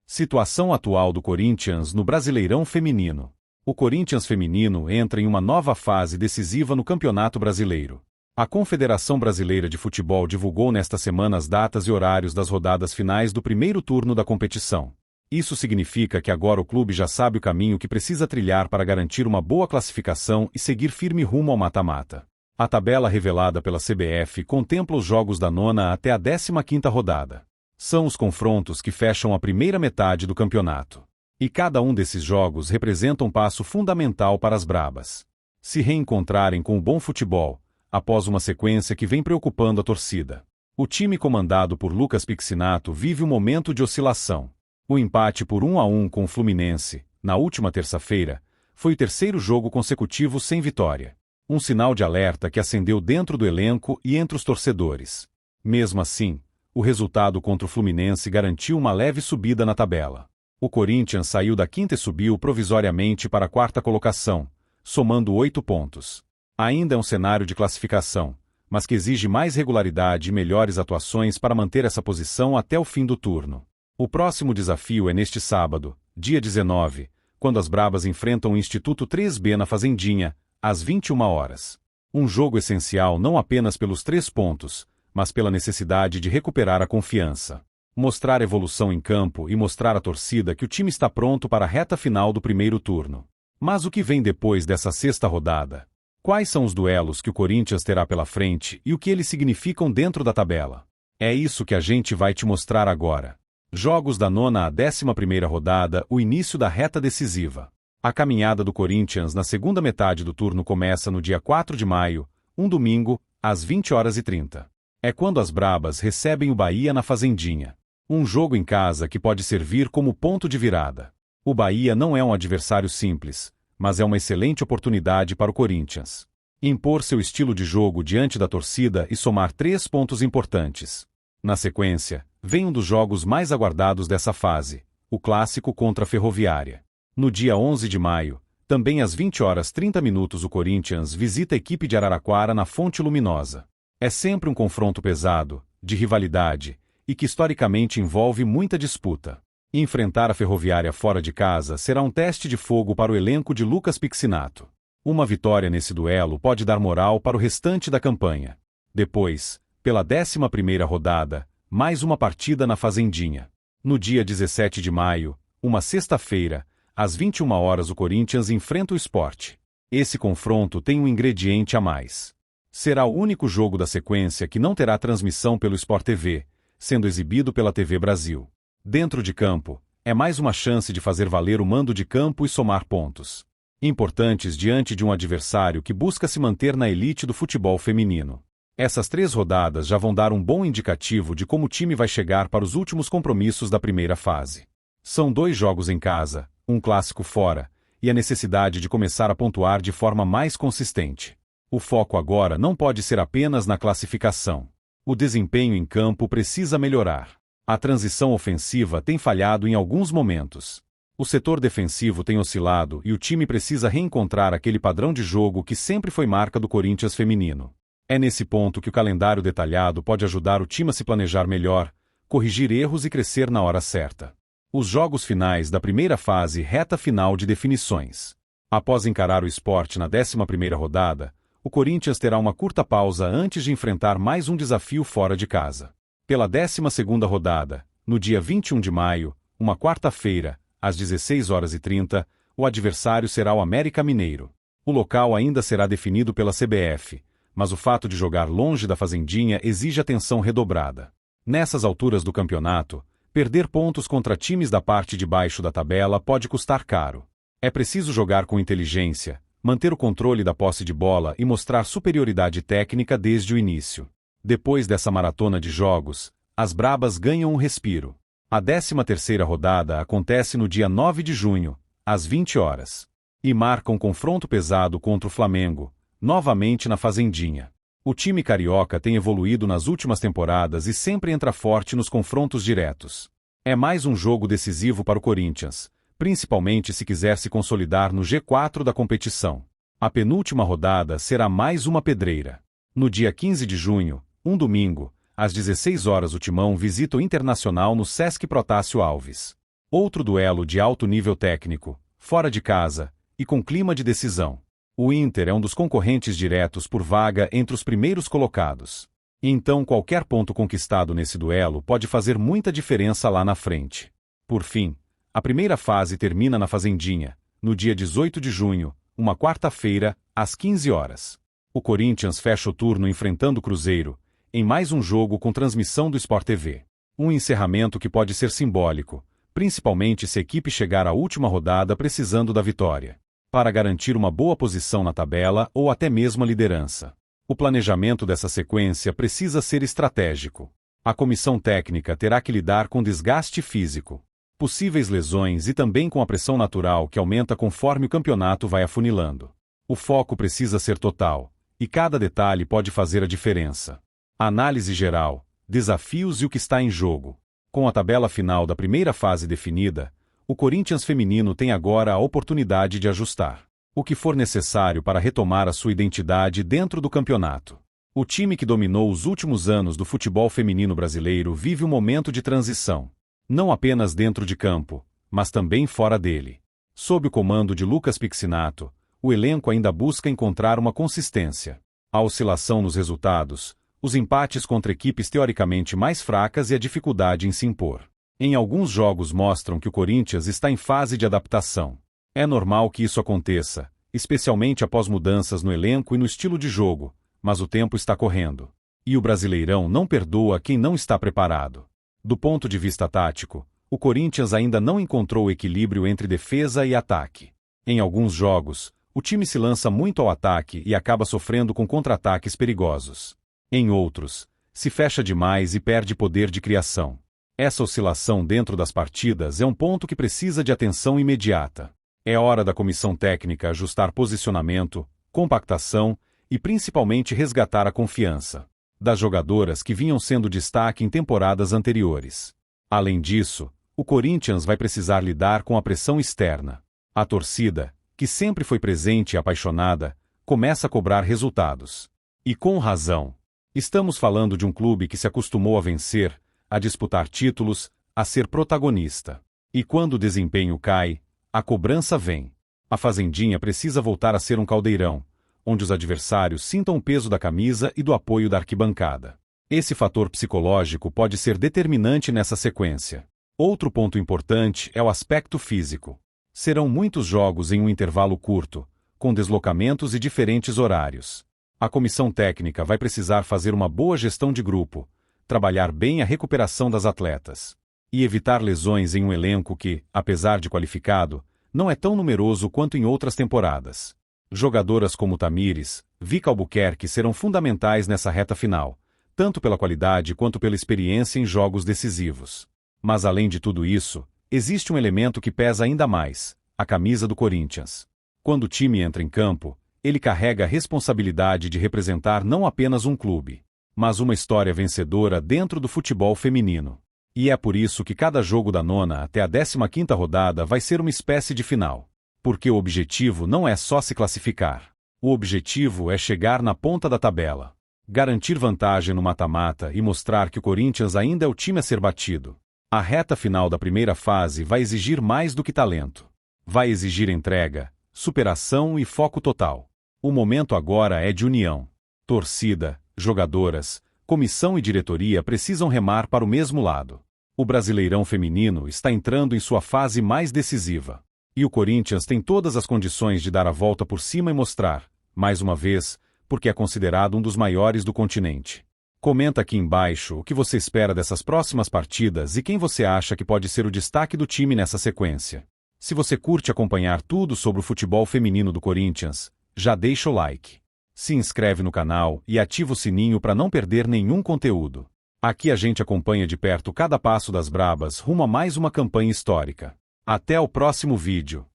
Situação atual do Corinthians no Brasileirão Feminino. O Corinthians feminino entra em uma nova fase decisiva no Campeonato Brasileiro. A Confederação Brasileira de Futebol divulgou nesta semana as datas e horários das rodadas finais do primeiro turno da competição. Isso significa que agora o clube já sabe o caminho que precisa trilhar para garantir uma boa classificação e seguir firme rumo ao mata-mata. A tabela revelada pela CBF contempla os jogos da 9ª até a 15ª rodada. São os confrontos que fecham a primeira metade do campeonato. E cada um desses jogos representa um passo fundamental para as Brabas se reencontrarem com o bom futebol, após uma sequência que vem preocupando a torcida. O time comandado por Lucas Piccinato vive um momento de oscilação. O empate por 1-1 com o Fluminense, na última terça-feira, foi o terceiro jogo consecutivo sem vitória. Um sinal de alerta que acendeu dentro do elenco e entre os torcedores. Mesmo assim, o resultado contra o Fluminense garantiu uma leve subida na tabela. O Corinthians saiu da quinta e subiu provisoriamente para a quarta colocação, somando 8 pontos. Ainda é um cenário de classificação, mas que exige mais regularidade e melhores atuações para manter essa posição até o fim do turno. O próximo desafio é neste sábado, dia 19, quando as Brabas enfrentam o Instituto 3B na Fazendinha, às 21 horas. Um jogo essencial não apenas pelos 3 pontos, mas pela necessidade de recuperar a confiança. Mostrar evolução em campo e mostrar à torcida que o time está pronto para a reta final do primeiro turno. Mas o que vem depois dessa sexta rodada? Quais são os duelos que o Corinthians terá pela frente e o que eles significam dentro da tabela? É isso que a gente vai te mostrar agora. Jogos da 9ª à 11ª rodada, o início da reta decisiva. A caminhada do Corinthians na segunda metade do turno começa no dia 4 de maio, um domingo, às 20h30. É quando as Brabas recebem o Bahia na Fazendinha. Um jogo em casa que pode servir como ponto de virada. O Bahia não é um adversário simples, mas é uma excelente oportunidade para o Corinthians impor seu estilo de jogo diante da torcida e somar 3 pontos importantes. Na sequência, vem um dos jogos mais aguardados dessa fase, o clássico contra a Ferroviária. No dia 11 de maio, também às 20h30 o Corinthians visita a equipe de Araraquara na Fonte Luminosa. É sempre um confronto pesado, de rivalidade, e que historicamente envolve muita disputa. Enfrentar a Ferroviária fora de casa será um teste de fogo para o elenco de Lucas Piccinato. Uma vitória nesse duelo pode dar moral para o restante da campanha. Depois, pela 11ª rodada, mais uma partida na Fazendinha. No dia 17 de maio, uma sexta-feira, às 21 horas o Corinthians enfrenta o Sport. Esse confronto tem um ingrediente a mais. Será o único jogo da sequência que não terá transmissão pelo Sport TV, sendo exibido pela TV Brasil. Dentro de campo, é mais uma chance de fazer valer o mando de campo e somar pontos importantes diante de um adversário que busca se manter na elite do futebol feminino. Essas 3 rodadas já vão dar um bom indicativo de como o time vai chegar para os últimos compromissos da primeira fase. São 2 jogos em casa, um clássico fora, e a necessidade de começar a pontuar de forma mais consistente. O foco agora não pode ser apenas na classificação. O desempenho em campo precisa melhorar. A transição ofensiva tem falhado em alguns momentos. O setor defensivo tem oscilado e o time precisa reencontrar aquele padrão de jogo que sempre foi marca do Corinthians feminino. É nesse ponto que o calendário detalhado pode ajudar o time a se planejar melhor, corrigir erros e crescer na hora certa. Os jogos finais da primeira fase, reta final de definições. Após encarar o Sport na 11ª rodada, o Corinthians terá uma curta pausa antes de enfrentar mais um desafio fora de casa. Pela 12ª rodada, no dia 21 de maio, uma quarta-feira, às 16h30, o adversário será o América Mineiro. O local ainda será definido pela CBF, mas o fato de jogar longe da Fazendinha exige atenção redobrada. Nessas alturas do campeonato, perder pontos contra times da parte de baixo da tabela pode custar caro. É preciso jogar com inteligência, manter o controle da posse de bola e mostrar superioridade técnica desde o início. Depois dessa maratona de jogos, as Brabas ganham um respiro. A 13ª rodada acontece no dia 9 de junho, às 20 horas. E marca um confronto pesado contra o Flamengo, novamente na Fazendinha. O time carioca tem evoluído nas últimas temporadas e sempre entra forte nos confrontos diretos. É mais um jogo decisivo para o Corinthians, principalmente se quiser se consolidar no G4 da competição. A penúltima rodada será mais uma pedreira. No dia 15 de junho, um domingo, às 16 horas o Timão visita o Internacional no Sesc Protásio Alves. Outro duelo de alto nível técnico, fora de casa, e com clima de decisão. O Inter é um dos concorrentes diretos por vaga entre os primeiros colocados. Então qualquer ponto conquistado nesse duelo pode fazer muita diferença lá na frente. Por fim, a primeira fase termina na Fazendinha, no dia 18 de junho, uma quarta-feira, às 15 horas. O Corinthians fecha o turno enfrentando o Cruzeiro, em mais um jogo com transmissão do Sport TV. Um encerramento que pode ser simbólico, principalmente se a equipe chegar à última rodada precisando da vitória, para garantir uma boa posição na tabela ou até mesmo a liderança. O planejamento dessa sequência precisa ser estratégico. A comissão técnica terá que lidar com desgaste físico, possíveis lesões e também com a pressão natural que aumenta conforme o campeonato vai afunilando. O foco precisa ser total, e cada detalhe pode fazer a diferença. Análise geral, desafios e o que está em jogo. Com a tabela final da primeira fase definida, o Corinthians feminino tem agora a oportunidade de ajustar o que for necessário para retomar a sua identidade dentro do campeonato. O time que dominou os últimos anos do futebol feminino brasileiro vive um momento de transição, não apenas dentro de campo, mas também fora dele. Sob o comando de Lucas Piccinato, o elenco ainda busca encontrar uma consistência. A oscilação nos resultados, os empates contra equipes teoricamente mais fracas e a dificuldade em se impor. Em alguns jogos mostram que o Corinthians está em fase de adaptação. É normal que isso aconteça, especialmente após mudanças no elenco e no estilo de jogo, mas o tempo está correndo. E o Brasileirão não perdoa quem não está preparado. Do ponto de vista tático, o Corinthians ainda não encontrou o equilíbrio entre defesa e ataque. Em alguns jogos, o time se lança muito ao ataque e acaba sofrendo com contra-ataques perigosos. Em outros, se fecha demais e perde poder de criação. Essa oscilação dentro das partidas é um ponto que precisa de atenção imediata. É hora da comissão técnica ajustar posicionamento, compactação e principalmente resgatar a confiança das jogadoras que vinham sendo destaque em temporadas anteriores. Além disso, o Corinthians vai precisar lidar com a pressão externa. A torcida, que sempre foi presente e apaixonada, começa a cobrar resultados. E com razão. Estamos falando de um clube que se acostumou a vencer, a disputar títulos, a ser protagonista. E quando o desempenho cai, a cobrança vem. A Fazendinha precisa voltar a ser um caldeirão, onde os adversários sintam o peso da camisa e do apoio da arquibancada. Esse fator psicológico pode ser determinante nessa sequência. Outro ponto importante é o aspecto físico. Serão muitos jogos em um intervalo curto, com deslocamentos e diferentes horários. A comissão técnica vai precisar fazer uma boa gestão de grupo, trabalhar bem a recuperação das atletas e evitar lesões em um elenco que, apesar de qualificado, não é tão numeroso quanto em outras temporadas. Jogadoras como Tamires, Vika Albuquerque serão fundamentais nessa reta final, tanto pela qualidade quanto pela experiência em jogos decisivos. Mas além de tudo isso, existe um elemento que pesa ainda mais: a camisa do Corinthians. Quando o time entra em campo, ele carrega a responsabilidade de representar não apenas um clube, mas uma história vencedora dentro do futebol feminino. E é por isso que cada jogo da 9ª até a 15ª rodada vai ser uma espécie de final. Porque o objetivo não é só se classificar. O objetivo é chegar na ponta da tabela, garantir vantagem no mata-mata e mostrar que o Corinthians ainda é o time a ser batido. A reta final da primeira fase vai exigir mais do que talento. Vai exigir entrega, superação e foco total. O momento agora é de união. Torcida, jogadoras, comissão e diretoria precisam remar para o mesmo lado. O Brasileirão feminino está entrando em sua fase mais decisiva. E o Corinthians tem todas as condições de dar a volta por cima e mostrar, mais uma vez, porque é considerado um dos maiores do continente. Comenta aqui embaixo o que você espera dessas próximas partidas e quem você acha que pode ser o destaque do time nessa sequência. Se você curte acompanhar tudo sobre o futebol feminino do Corinthians, já deixa o like. Se inscreve no canal e ativa o sininho para não perder nenhum conteúdo. Aqui a gente acompanha de perto cada passo das brabas rumo a mais uma campanha histórica. Até o próximo vídeo.